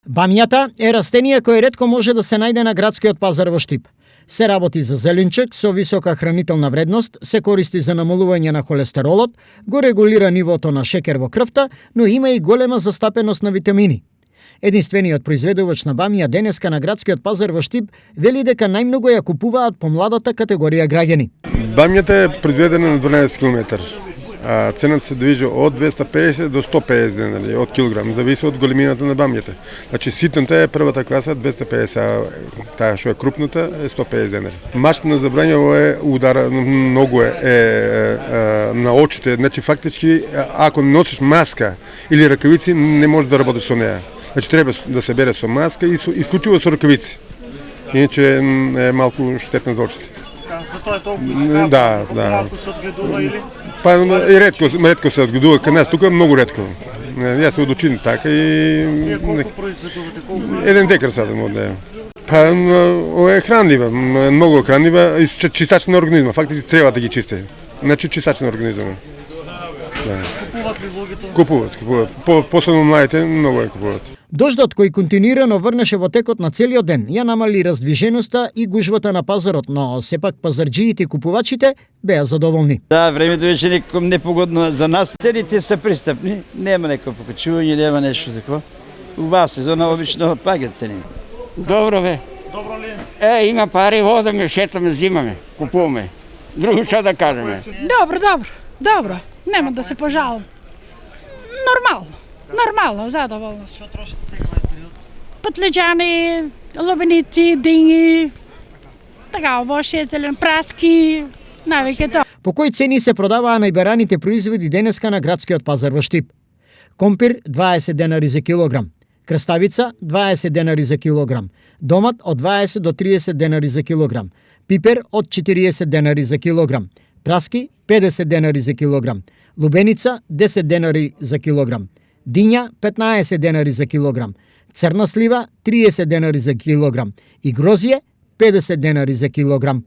Бамјата е растение кое ретко може да се најде на градскиот пазар во Штип. Се работи за зеленчек со висока хранителна вредност, се користи за намалување на холестеролот, го регулира нивото на шекер во крвта, но има и голема застапеност на витамини. Единствениот произведувач на бамија денеска на градскиот пазар во Штип вели дека најмногу ја купуваат помладата категорија граѓани. Бамјата е произведена на 12 км. Цената се движи од 250 до 150 денари од килограм, зависи од големината на бамјата. Значи ситната е првата класа 250, а таа што е крупната е 150 денари. Машина за брање е удара многу на очите, значи фактички ако не носиш маска или ракавици не можеш да работиш со неа. Значи треба да се бере со маска и исклучиво со ракавици. Иначе е малку штетна за очите. Затоа е толку скапа, да. Малку се одгледува или? Па и ретко се одгледува, кај нас тука многу ретко. Јас се одучим така и... Вие колку произведувате, колку? 1 декар садам од неја. Па е хранлива, многу хранлива и чистач на организма, фактички треба да ги чисти. Значи чистач на организма. Да. Купуват ли луѓето? Купуват. Посебно младите многу ја купуват. Дождот кој континуирано врнеше во текот на целиот ден ја намали раздвиженоста и гужвата на пазарот, но сепак пазарџиите и купувачите беа задоволни. Да, времето беше некој непогодно за нас. Цените се пристапни, нема некој покачување, нема нешто такво. Убава сезона обично паѓаат цени. Добро бе. Добро ли? Има пари, одаме, шетаме, зимаме, купуваме. Друго што да кажеме? Добро. Нема да се пожалам. Нормално, задоволно. Што трошите сега во овој период? Патлеџани, лобеници, дињи, така, овошетелен, праски, навеќе тоа. По кои цени се продаваа најбераните производи денеска на градскиот пазар во Штип? Компир 20 денари за килограм, крставица 20 денари за килограм, домат од 20 до 30 денари за килограм, пипер од 40 денари за килограм, праски 50 денари за килограм, лубеница 10 денари за килограм, диња 15 денари за килограм, црна слива 30 денари за килограм и грозје 50 денари за килограм.